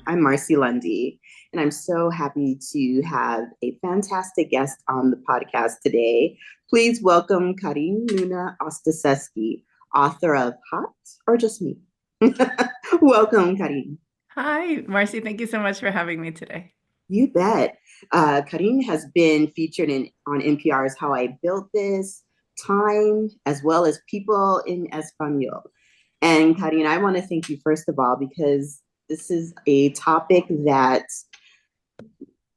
I'm Marcy Lundy, and I'm so happy to have a fantastic guest on the podcast today. Please welcome Carin Luna-Ostasesky, author of Hot or Just Me. Welcome, Carin. Hi, Marcy. Thank you so much for having me today. You bet. Carin has been featured on NPR's How I Built This, Time, as well as People in Espanol. And Carin, I want to thank you first of all because this is a topic that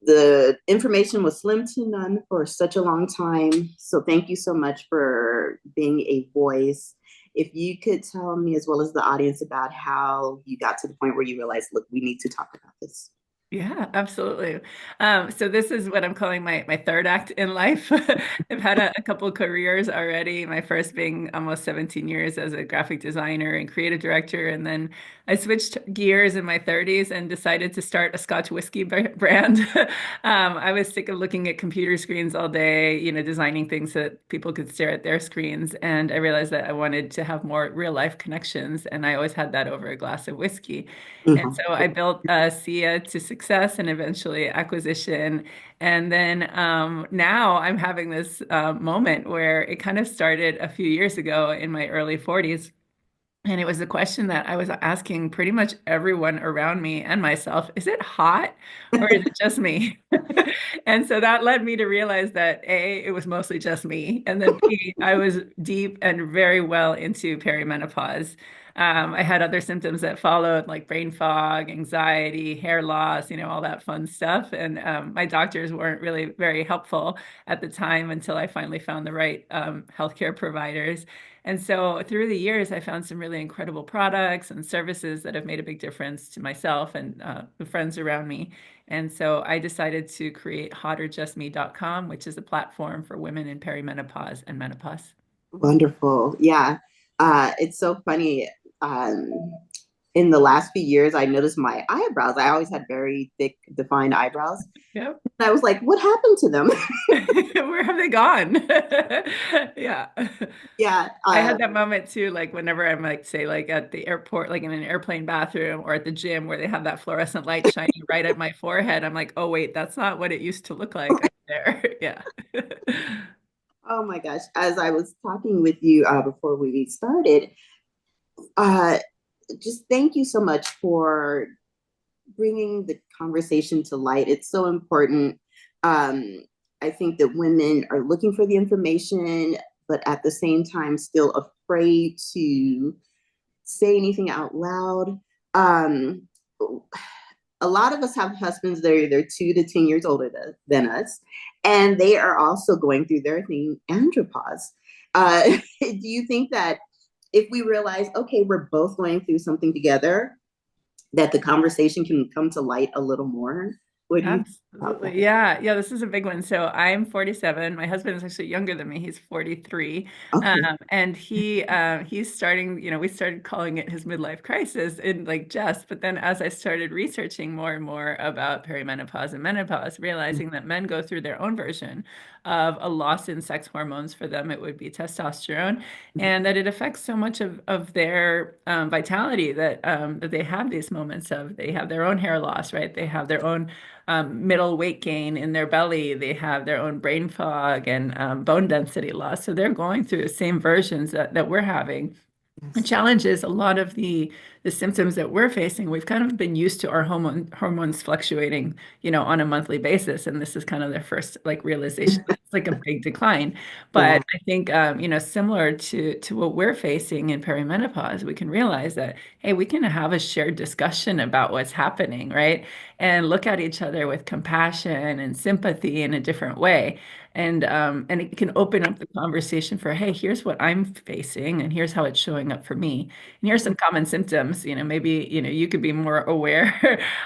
the information was slim to none for such a long time. So thank you so much for being a voice. If you could tell me, as well as the audience, about how you got to the point where you realized, look, we need to talk about this. Yeah, absolutely. So this is what I'm calling my third act in life. I've had a couple careers already. My first being almost 17 years as a graphic designer and creative director, and then I switched gears in my 30s and decided to start a Scotch whiskey brand. I was sick of looking at computer screens all day, designing things that people could stare at their screens, and I realized that I wanted to have more real life connections, and I always had that over a glass of whiskey. And Mhm. so I built SIA to success and eventually acquisition. And then now I'm having this moment where it kind of started a few years ago in my early 40s. And it was a question that I was asking pretty much everyone around me and myself, is it hot or is it just me? And so that led me to realize that A, it was mostly just me. And then B, I was deep and very well into perimenopause. I had other symptoms that followed, like brain fog, anxiety, hair loss, all that fun stuff. And my doctors weren't really very helpful at the time until I finally found the right healthcare providers. And so through the years, I found some really incredible products and services that have made a big difference to myself and the friends around me. And so I decided to create hotorjustme.com, which is a platform for women in perimenopause and menopause. Wonderful. Yeah. It's so funny. Um, in the last few years, I noticed my eyebrows. I always had very thick, defined eyebrows. Yep. And I was like, what happened to them? Where have they gone? Yeah. Yeah. I had that moment too, like whenever I'm like, say, like at the airport, like in an airplane bathroom or at the gym where they have that fluorescent light shining right at my forehead. I'm like, oh, wait, that's not what it used to look like up there. Yeah. Oh my gosh. As I was talking with you before we started, uh, just thank you so much for bringing the conversation to light. It's so important. Um, I think that women are looking for the information, but at the same time, still afraid to say anything out loud. Um, a lot of us have husbands that are either 2 to 10 years older than us, and they are also going through their thing, andropause. Do you think that if we realize, okay, we're both going through something together, that the conversation can come to light a little more? What do you think about that? Absolutely. Yeah. Yeah. This is a big one. So I'm 47. My husband is actually younger than me. He's 43. Okay. And he's starting, we started calling it his midlife crisis in like jest. But then as I started researching more and more about perimenopause and menopause, realizing that men go through their own version of a loss in sex hormones. For them, it would be testosterone, and that it affects so much of their vitality that they have these moments of, they have their own hair loss, right? They have their own middle weight gain in their belly. They have their own brain fog and bone density loss. So they're going through the same versions that we're having. The Yes. challenge is a lot of the symptoms that we're facing. We've kind of been used to our hormones fluctuating, on a monthly basis, and this is kind of their first like realization that it's like a big decline. Yeah. But I think similar to what we're facing in perimenopause, we can realize that hey, we can have a shared discussion about what's happening, right? And look at each other with compassion and sympathy in a different way. And it can open up the conversation for, hey, here's what I'm facing, and here's how it's showing up for me. And here's some common symptoms. Maybe you could be more aware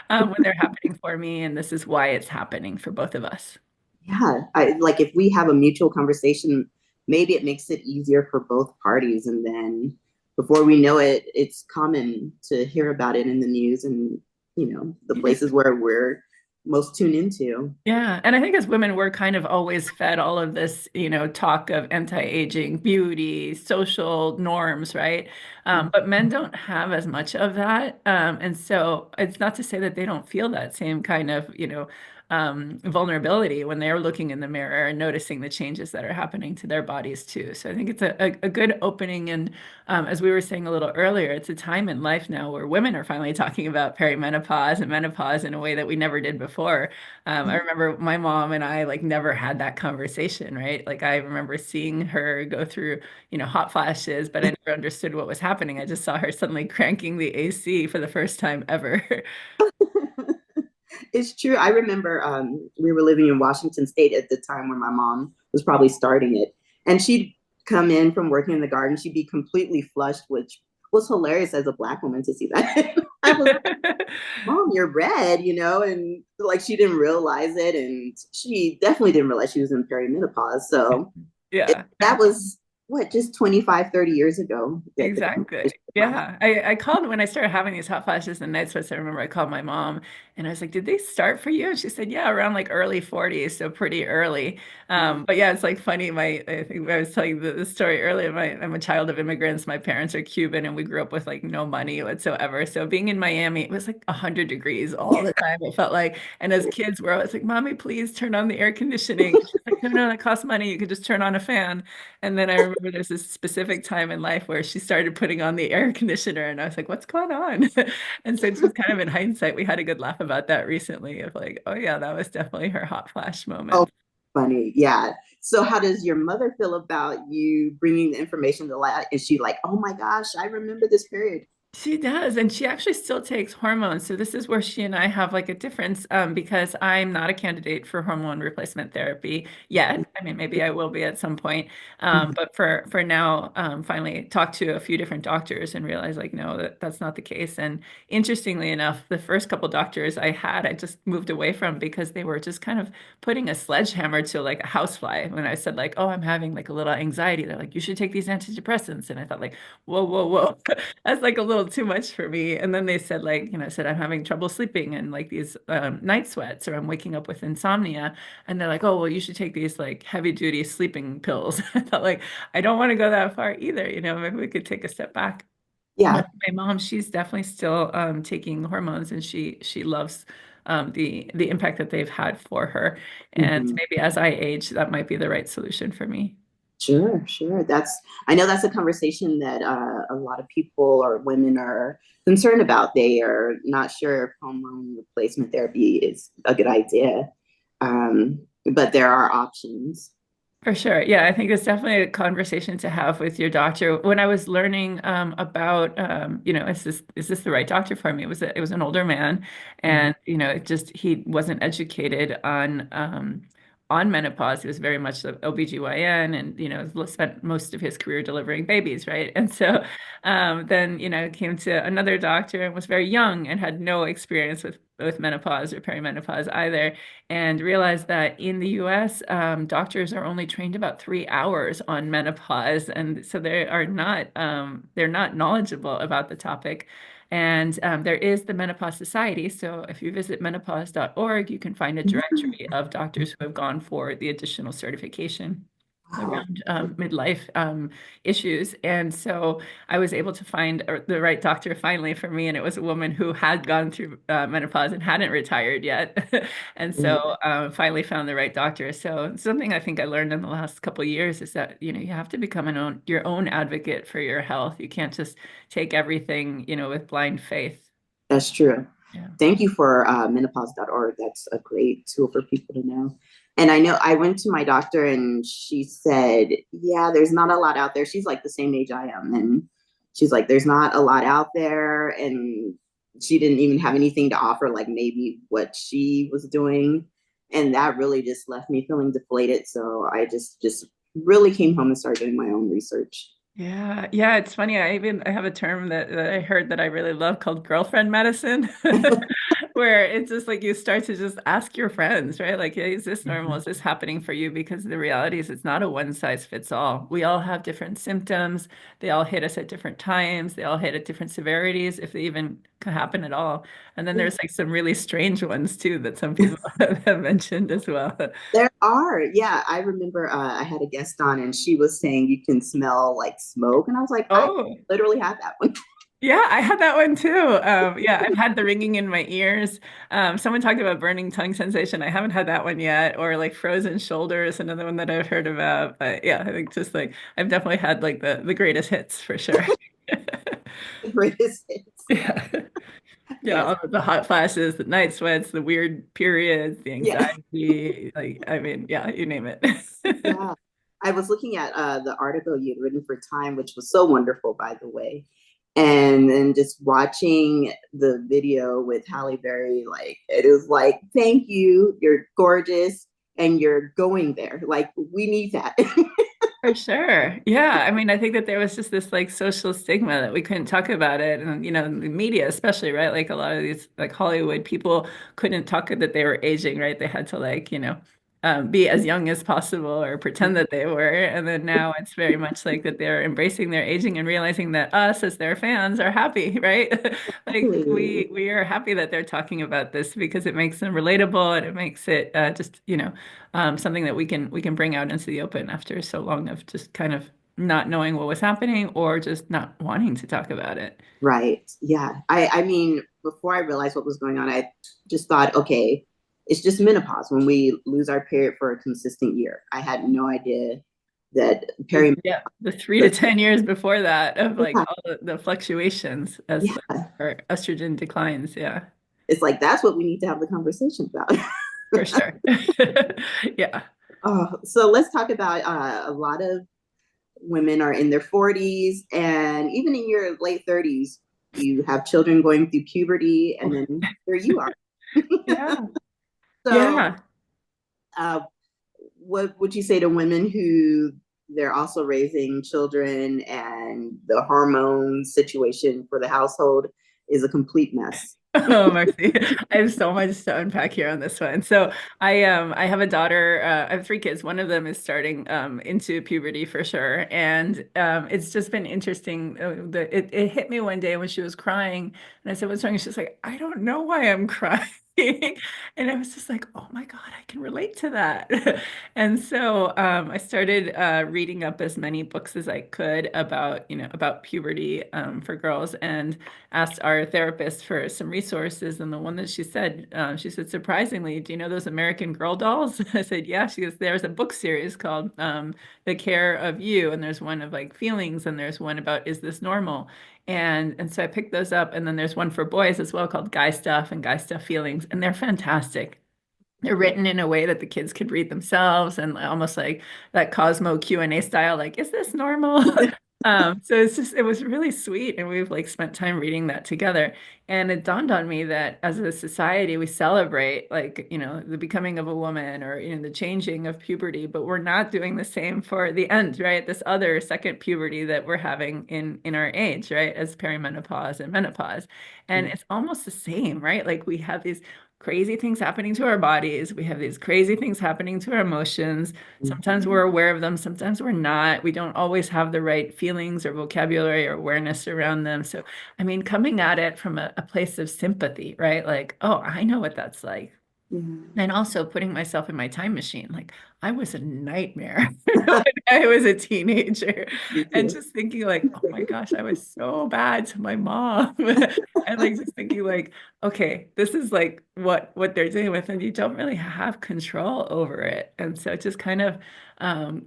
when they're happening for me, and this is why it's happening for both of us. Yeah. Like if we have a mutual conversation, maybe it makes it easier for both parties. And then before we know it, it's common to hear about it in the news and, the places where we're most tune into. Yeah. And I think as women, we're kind of always fed all of this, talk of anti-aging, beauty, social norms, right? But men don't have as much of that. And so it's not to say that they don't feel that same kind of, vulnerability when they're looking in the mirror and noticing the changes that are happening to their bodies too. So I think it's a good opening. And as we were saying a little earlier, it's a time in life now where women are finally talking about perimenopause and menopause in a way that we never did before. I remember my mom and I like never had that conversation, right? Like I remember seeing her go through, hot flashes, but I never understood what was happening. I just saw her suddenly cranking the AC for the first time ever. It's true. I remember we were living in Washington State at the time when my mom was probably starting it. And she'd come in from working in the garden. She'd be completely flushed, which was hilarious as a Black woman to see that. I was like, Mom, you're red, and like she didn't realize it. And she definitely didn't realize she was in perimenopause. So Yeah. that was what, just 25, 30 years ago that the Exactly. conversation was had. Yeah. I called when I started having these hot flashes and night sweats. I remember I called my mom and I was like, did they start for you? And she said, yeah, around like early 40s, so pretty early. But yeah, it's like funny. I think I was telling you the story earlier. I'm a child of immigrants. My parents are Cuban and we grew up with like no money whatsoever. So being in Miami, it was like 100 degrees all the time. It felt like, and as kids, we're always like, Mommy, please turn on the air conditioning. She's like, no, no, that costs money. You could just turn on a fan. And then I remember there's this specific time in life where she started putting on the air conditioner, and I was like, what's going on? And so just kind of in hindsight, we had a good laugh about that recently of like, oh yeah, that was definitely her hot flash Oh, moment. funny. Yeah. So, how does your mother feel about you bringing the information to light? Is she like, oh my gosh, I remember this period? She does, and she actually still takes hormones. So this is where she and I have like a difference because I'm not a candidate for hormone replacement therapy yet. I mean, maybe I will be at some point. But for now, finally talked to a few different doctors and realized like, no, that's not the case. And interestingly enough, the first couple doctors I had, I just moved away from because they were just kind of putting a sledgehammer to like a housefly. When I said like, oh, I'm having like a little anxiety, they're like, you should take these antidepressants. And I thought like, whoa, whoa, whoa. That's like a little too much for me. And then they said like, said I'm having trouble sleeping and like these night sweats or I'm waking up with insomnia. And they're like, oh, well, you should take these like heavy duty sleeping pills. I thought like, I don't want to go that far either. Maybe we could take a step back. Yeah. But my mom, she's definitely still taking hormones and she loves the impact that they've had for her. And Mhm. maybe as I age, that might be the right solution for me. Sure, sure. I know that's a conversation that a lot of people or women are concerned about. They are not sure if hormone replacement therapy is a good idea, but there are options. For sure. Yeah, I think it's definitely a conversation to have with your doctor. When I was learning about, is this the right doctor for me? It was an older man, Mhm. and it just he wasn't educated on menopause. He was very much the OBGYN and spent most of his career delivering babies, right? And so then came to another doctor and was very young and had no experience with menopause or perimenopause either and realized that in the US, doctors are only trained about 3 hours on menopause, and so they're not knowledgeable about the topic. And there is the Menopause Society. So if you visit menopause.org, you can find a directory of doctors who have gone for the additional certification Wow. around midlife issues. And so I was able to find the right doctor finally for me. And it was a woman who had gone through menopause and hadn't retired yet. And Mm. so finally found the right doctor. So something I think I learned in the last couple of years is that, you have to become your own advocate for your health. You can't just take everything, with blind faith. That's true. Yeah. Thank you for menopause.org. That's a great tool for people to know. And I know I went to my doctor and she said, yeah, there's not a lot out there. She's like the same age I am. And she's like, there's not a lot out there. And she didn't even have anything to offer, like maybe what she was doing. And that really just left me feeling deflated. So I just really came home and started doing my own research. Yeah, yeah, it's funny. I have a term that I heard that I really love called girlfriend medicine, where it's just like you start to just ask your friends, right? Like, "Hey, is this normal? Mhm. Is this happening for you?" Because the reality is it's not a one size fits all. We all have different symptoms. They all hit us at different times. They all hit at different severities, if they even can happen at all. And then Yeah. there's like some really strange ones too that some people have mentioned as well. There are. Yeah, I remember I had a guest on and she was saying you can smell like smoke. And I was like, I Oh, literally had that one. yeah, I had that one too. Yeah, I've had the ringing in my ears. Someone talked about burning tongue sensation. I haven't had that one yet, or like frozen shoulders, another one that I've heard about. But yeah, I think just like I've definitely had like the greatest hits for sure. The greatest hits. Yeah. Yeah, Yes. all the hot flashes, the night sweats, the weird periods, the Yeah. anxiety, like I mean, yeah, you name it. Yeah. I was looking at the article you'd written for Time, which was so wonderful, by the way. And then just watching the video with Halle Berry, like it was like, thank you, you're gorgeous, and you're going there. Like we need that. For sure. Yeah. I mean, I think that there was just this like social stigma that we couldn't talk about it. And, you know, the media, especially, right? Like a lot of these, like Hollywood people couldn't talk that they were aging, right? They had to like, be as young as possible or pretend that they were. And then now it's very much like that they're embracing their aging and realizing that us as their fans are happy, right? Like we are happy that they're talking about this because it makes them relatable and it makes it just, something that we can bring out into the open after so long of just kind of not knowing what was happening or just not wanting to talk about it. Right. Yeah. I mean, before I realized what was going on, I just thought, okay, it's just menopause when we lose our period for a consistent year. I had no idea that perimenopause. Yeah, the 3 to 10 years before that of like Yeah, all the fluctuations as yeah. our estrogen declines. Yeah, It's like that's what we need to have the conversation about. for sure. Yeah. So let's talk about a lot of women are in their 40s and even in your late 30s, you have children going through puberty, and then here you are. Yeah. So, Yeah. uh, what would you say to women who they're also raising children and the hormone situation for the household is a complete mess? Oh, Marcy, I have so much to unpack here on this one. So I have a daughter, I have three kids. One of them is starting into puberty for sure. And it's just been interesting. It hit me one day when she was crying and I said, "What's wrong?" And she's like, "I don't know why I'm crying." And I was just like, "Oh my God, I can relate to that." And so I started reading up as many books as I could about, about puberty for girls and asked our therapist for some resources. And the one that she said, surprisingly, do you know those American Girl dolls? I said, yeah. She goes, there's a book series called The Care of You. And there's one of like feelings, and there's one about, is this normal? And so I picked those up. And then there's one for boys as well called Guy Stuff and Guy Stuff Feelings. And they're fantastic. They're written in a way that the kids could read themselves and almost like that Cosmo Q&A style, like, is this normal? So it was really sweet. And we've like spent time reading that together. And it dawned on me that as a society, we celebrate like, the becoming of a woman or, the changing of puberty, but we're not doing the same for the end, right? This other second puberty that we're having in our age, right? As perimenopause and menopause. And it's almost the same, right? Like we have these crazy things happening to our bodies. We have these crazy things happening to our emotions. Sometimes we're aware of them, sometimes we're not. We don't always have the right feelings or vocabulary or awareness around them. So, I mean, coming at it from a place of sympathy, right? Like, oh, I know what that's like. Yeah. And also putting myself in my time machine. Like I was a nightmare when I was a teenager. Me And too. just thinking like, oh my gosh, I was so bad to my mom. And like just thinking like, okay, this is like what they're dealing with, and you don't really have control over it. And so just kind of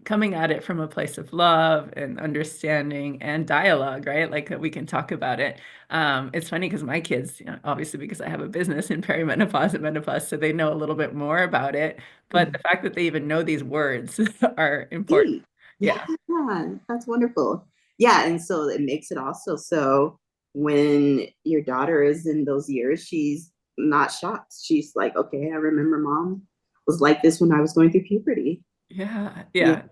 coming at it from a place of love and understanding and dialogue, right? Like that we can talk about it. It's funny because my kids, obviously because I have a business in perimenopause and menopause, so they know a little bit more about it. But the fact that they even know these words are important. Neat. Yeah. Yeah, that's wonderful. Yeah, and so it makes it also so when your daughter is in those years, she's not shocked. She's like, okay, I remember mom was like this when I was going through puberty. Yeah. Yeah,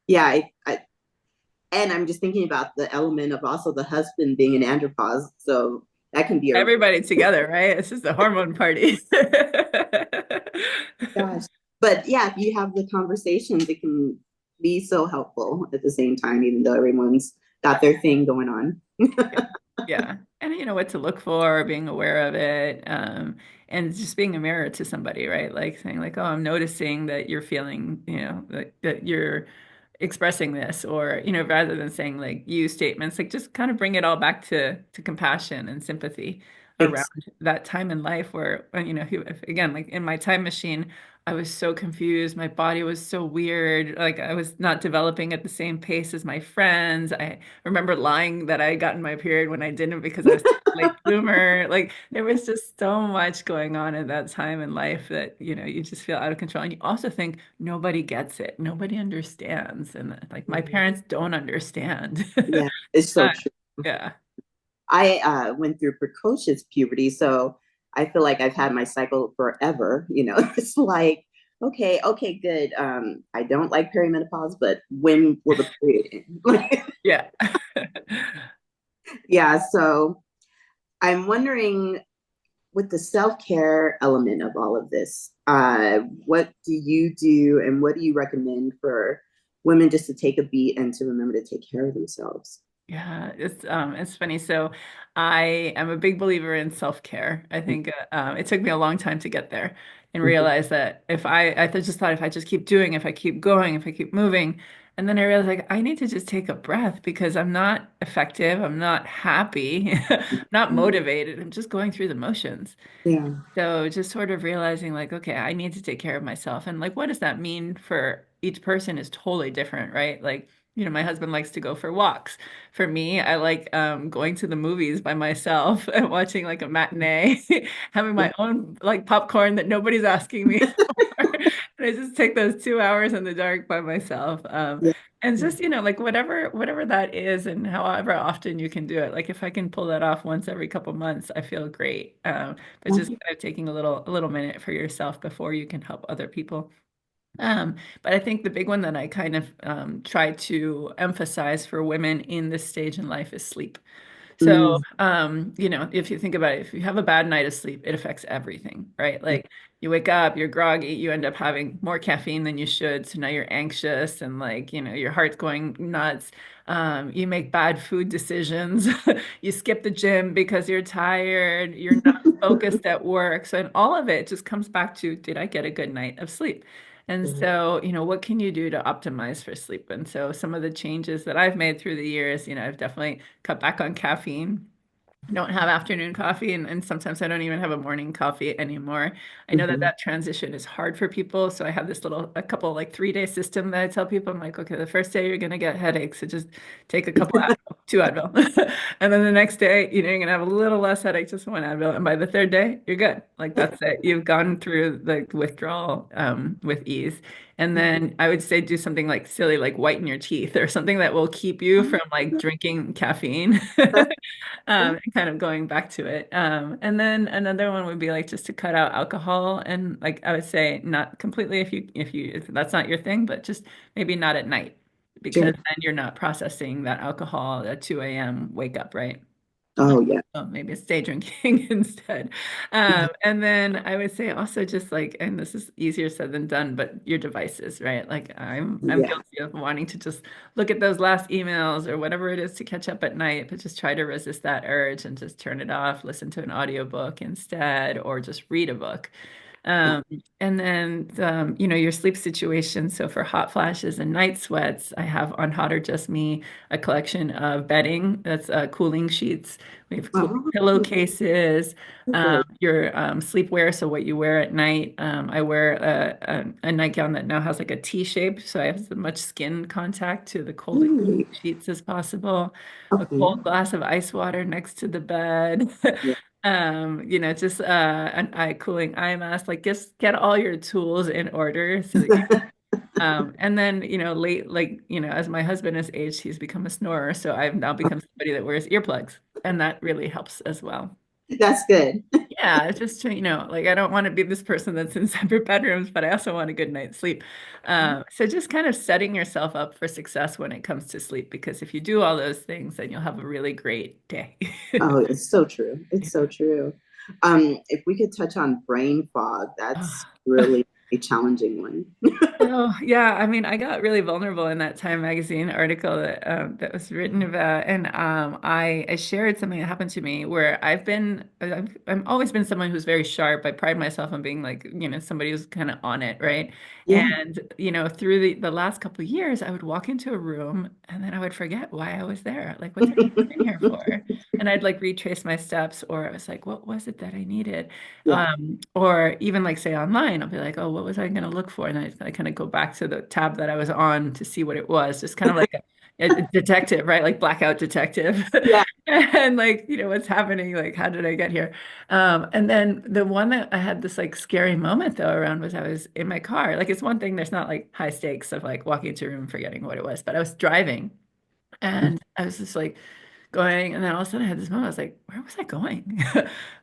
Yeah. yeah. And I'm just thinking about the element of also the husband being an andropause. So that can be a Everybody together, right? It's just a hormone party. gosh. But yeah, if you have the conversations, it can be so helpful at the same time, even though everyone's got their thing going on. Yeah. Yeah. And you know what to look for, being aware of it, and just being a mirror to somebody, right? Like saying like, oh, I'm noticing that you're feeling, that you're expressing this, or, rather than saying like you statements, like just kind of bring it all back to compassion and sympathy around Ex- that time in life where, again, like in my time machine, I was so confused. My body was so weird. Like I was not developing at the same pace as my friends. I remember lying that I had gotten my period when I didn't because I was such a late bloomer. Like there was just so much going on at that time in life that, you just feel out of control. And you also think nobody gets it. Nobody understands. And like my parents don't understand. yeah, it's Uh, so true. yeah. I went through precocious puberty, so I feel like I've had my cycle forever. It's like, okay, okay, good. I don't like perimenopause, but when will the period end? Yeah. Yeah, so I'm wondering with the self-care element of all of this, what do you do and what do you recommend for women just to take a beat and to remember to take care of themselves? Yeah, it's funny. So I am a big believer in self-care. I think it took me a long time to get there and Mhm. realize that just thought if I just keep doing, if I keep going, if I keep moving, and then I realized like I need to just take a breath because I'm not effective, I'm not happy, I'm not motivated. I'm just going through the motions. Yeah. So just sort of realizing like, okay, I need to take care of myself. And like, what does that mean for each person is totally different, right? Like, my husband likes to go for walks. For me, I like going to the movies by myself and watching like a matinee, having Yeah. my own like popcorn that nobody's asking me for. And I just take those 2 hours in the dark by myself. Yeah. And Yeah. just, like whatever that is and however often you can do it. Like if I can pull that off once every couple months, I feel great. But just kind of taking a little minute for yourself before you can help other people. But I think the big one that I kind of try to emphasize for women in this stage in life is sleep. So, Mm, if you think about it, if you have a bad night of sleep, it affects everything, right? Like you wake up, you're groggy, you end up having more caffeine than you should. So now you're anxious and like, your heart's going nuts. You make bad food decisions. You skip the gym because you're tired. You're not focused at work. So, and all of it just comes back to, did I get a good night of sleep? And mm, so, what can you do to optimize for sleep? And so some of the changes that I've made through the years, I've definitely cut back on caffeine. I don't have afternoon coffee, and sometimes I don't even have a morning coffee anymore. I know that mhm. that transition is hard for people. So I have a couple like 3-day system that I tell people, I'm like, okay, the first day you're going to get headaches. So just take a couple Advil, two Advil. And then the next day, you're going to have a little less headache, just one Advil. And by the third day, you're good. Like that's it. You've gone through the withdrawal with ease. And then I would say do something like silly, like whiten your teeth or something that will keep you from like drinking caffeine. That's And kind of going back to it. And then another one would be like just to cut out alcohol and like I would say not completely if that's not your thing, but just maybe not at night because sure. then you're not processing that alcohol at 2 a.m. wake up, right? Oh, yeah. Oh, maybe it's day drinking instead. And then I would say also just like, and this is easier said than done, but your devices, right? Like I'm Yeah. guilty of wanting to just look at those last emails or whatever it is to catch up at night, but just try to resist that urge and just turn it off, listen to an audiobook instead, or just read a book. Um, and then, your sleep situation. So for hot flashes and night sweats, I have on Hot or Just Me a collection of bedding that's cooling sheets. We have cooling Oh, pillowcases, good. your sleepwear. So what you wear at night. I wear a nightgown that now has like a T shape. So I have as much skin contact to the cold Great. sheets as possible. A Okay. cold glass of ice water next to the bed. Yeah. Just an eye cooling eye mask, like just get all your tools in order so that you and then, late like, as my husband has aged, he's become a snorer. So I've now become somebody that wears earplugs, and that really helps as well. That's good. Yeah, it's just to, like I don't want to be this person that's in separate bedrooms, but I also want a good night's sleep. So just kind of setting yourself up for success when it comes to sleep, because if you do all those things, then you'll have a really great day. Oh, it's so true. It's so true. If we could touch on brain fog, that's really a challenging one. Oh, yeah. I mean, I got really vulnerable in that Time magazine article that was written about, and I shared something that happened to me where I've always been someone who's very sharp. I pride myself on being like, somebody who's kind of on it, right? Yeah. And through the last couple of years, I would walk into a room and then I would forget why I was there. Like, what did I come in here for? And I'd like retrace my steps, or I was like, what was it that I needed? Yeah. Or even like say online, I'll be like, oh, what was I going to look for? And I kind of go back to the tab that I was on to see what it was, just kind of like a detective, right? Like blackout detective. Yeah. And like, what's happening? Like, how did I get here? And then the one that I had this like scary moment though around was I was in my car. Like it's one thing, there's not like high stakes of like walking into a room and forgetting what it was, but I was driving and I was just like, going, and then all of a sudden I had this moment. I was like, where was I going?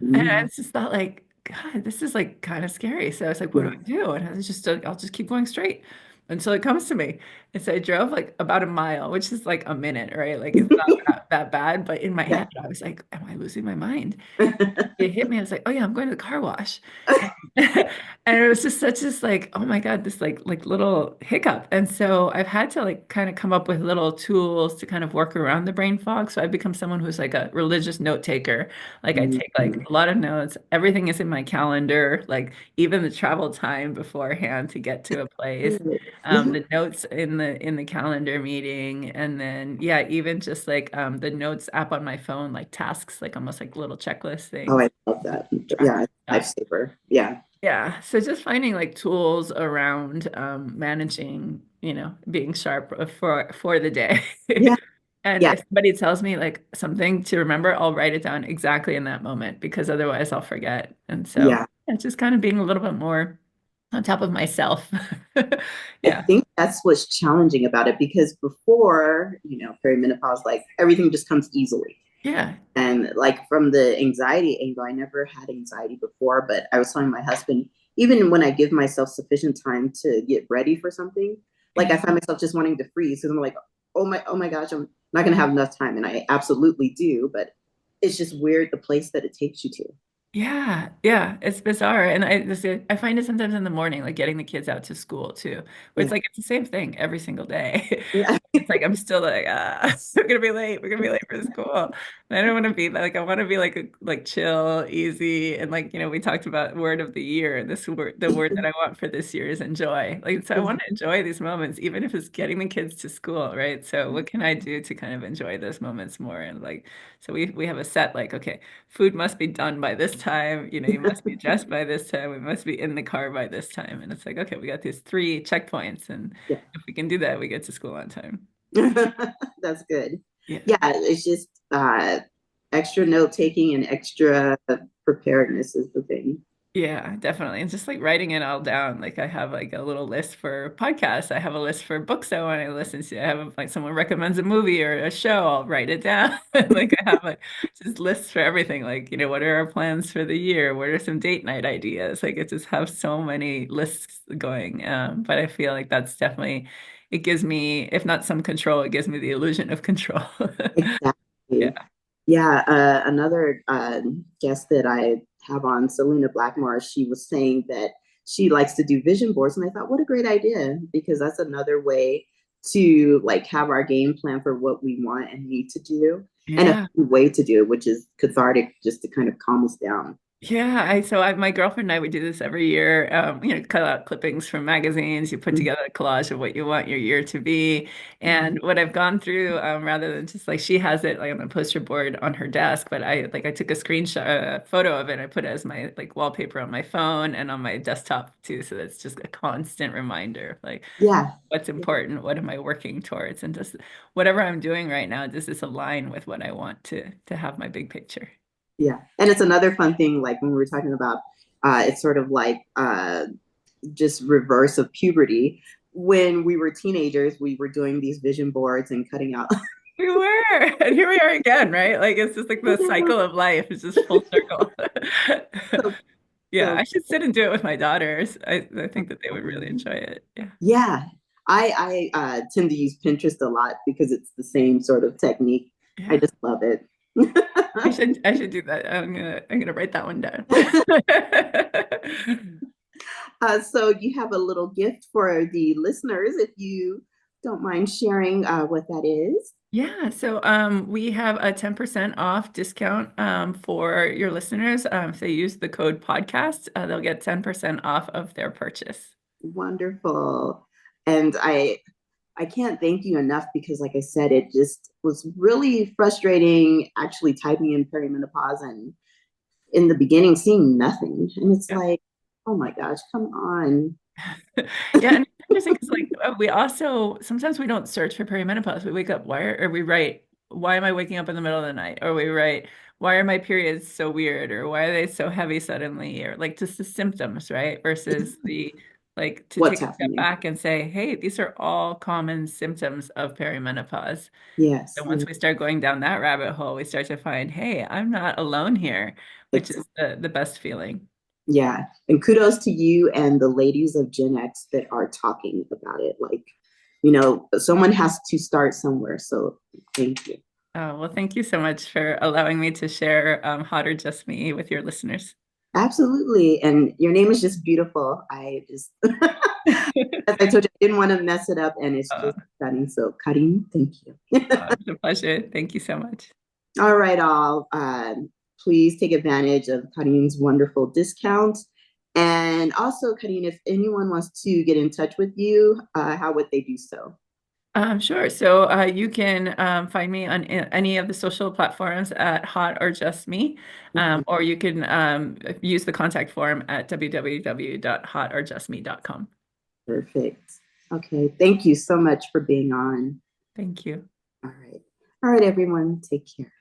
And I Mhm. just thought, like, God, this is like kind of scary. So I was like, what do Yeah. I do? And I was just, I'll just keep going straight until it comes to me. And so I drove like about a mile, which is like a minute, right? Like it's not that bad. But in my Yeah. head, I was like, am I losing my mind? It hit me. I was like, oh yeah, I'm going to the car wash. And, and it was just such this like, oh my God, this like little hiccup. And so I've had to like kind of come up with little tools to kind of work around the brain fog. So I've become someone who's like a religious note taker. Like I take like Mhm. a lot of notes. Everything is in my calendar, like even the travel time beforehand to get to a place. Yeah. The notes in the calendar meeting, and then yeah, even just like the notes app on my phone, like tasks, like almost like little checklist Oh, things, I love that. track Yeah, stuff. lifesaver. Yeah. Yeah, so just finding like tools around managing, being sharp for the day. Yeah. And Yeah. if somebody tells me like something to remember, I'll write it down exactly in that moment because otherwise I'll forget. And so Yeah. it's just kind of being a little bit more on top of myself. I Yeah. think that's what's challenging about it because before, perimenopause, like everything just comes easily. Yeah. And like from the anxiety angle, I never had anxiety before, but I was telling my husband, even when I give myself sufficient time to get ready for something, like I Yeah. find myself just wanting to freeze because I'm like, oh my gosh, I'm not gonna have enough time. And I absolutely do, but it's just weird the place that it takes you to. Yeah, yeah, it's bizarre, and I find it sometimes in the morning, like getting the kids out to school too, where it's Yeah. like it's the same thing every single day. Yeah. It's like I'm still like, we're gonna be late. We're gonna be late for school. And I don't want to be like I want to be like chill, easy, and like we talked about word of the year, and the word that I want for this year is enjoy. Like so, I want to enjoy these moments, even if it's getting the kids to school, right? So, what can I do to kind of enjoy those moments more? And like, so we have a set like, okay, food must be done by this time. You must be dressed by this time. We must be in the car by this time. And it's like, okay, we got these three checkpoints. And Yeah. if we can do that, we get to school on time. That's good. Yeah. Yeah, it's just extra note taking and extra preparedness is the thing. Yeah, definitely. And just like writing it all down. Like I have like a little list for podcasts. I have a list for books I want to listen to. I have like someone recommends a movie or a show, I'll write it down. Like I have like just lists for everything. Like, what are our plans for the year? What are some date night ideas? Like it just have so many lists going. But I feel like that's definitely it gives me, if not some control, it gives me the illusion of control. Exactly. Yeah. Yeah, another guest that I have on, Selena Blackmore, she was saying that she likes to do vision boards, and I thought, what a great idea, because that's another way to like have our game plan for what we want and need to do, and a Yeah. way to do it, which is cathartic, just to kind of calm us down. Yeah, my girlfriend and I, we do this every year. Cut out clippings from magazines. You put Mhm. together a collage of what you want your year to be. And what I've gone through, rather than just like she has it like on a poster board on her desk, but I took a screenshot, a photo of it, and I put it as my like wallpaper on my phone and on my desktop too. So that's just a constant reminder of like Yeah, what's important, what am I working towards, and just whatever I'm doing right now, does this align with what I want to have my big picture? yeah, and it's another fun thing. Like when we were talking about, it's sort of like just reverse of puberty. When we were teenagers, we were doing these vision boards and cutting out We were, and here we are again, right? Like it's just like I the know. cycle of life is just full circle. So, Yeah, so I should sit and do it with my daughters. I think that they would really fun. enjoy it. Yeah. Yeah, I tend to use Pinterest a lot because it's the same sort of technique. I Yeah. just love it. I should do that. I'm gonna write that one down. So you have a little gift for the listeners if you don't mind sharing what that is. Yeah, so we have a 10% off discount for your listeners. If they use the code podcast, they'll get 10% off of their purchase. Wonderful. And I can't thank you enough because like I said, it just was really frustrating actually typing in perimenopause and in the beginning seeing nothing. And it's Yeah. like, oh my gosh, come on. Yeah, and it's interesting because like we also sometimes we don't search for perimenopause. We wake up, or we write, why am I waking up in the middle of the night? Or we write, why are my periods so weird? Or why are they so heavy suddenly? Or like just the symptoms, right? Versus the like to What's take a step happening? back and say, hey, these are all common symptoms of perimenopause. Yes, And once yes, we start going down that rabbit hole, we start to find, hey, I'm not alone here, which is the best feeling. yeah. And kudos to you and the ladies of Gen X that are talking about it. Like, someone has to start somewhere. So thank you. Oh, well, thank you so much for allowing me to share Hot or Just Me with your listeners. Absolutely. And your name is just beautiful. I just, as I told you, I didn't want to mess it up. And it's Uh, just stunning. So, Karin, thank you. it's a pleasure. Thank you so much. All right, all. Please take advantage of Karin's wonderful discount. And also, Karin, if anyone wants to get in touch with you, how would they do so? Sure. So you can find me on any of the social platforms at Hot or Just Me, Okay, or you can use the contact form at www.hotorjustme.com. perfect. Okay, thank you so much for being on. Thank you. All right. All right, everyone, take care.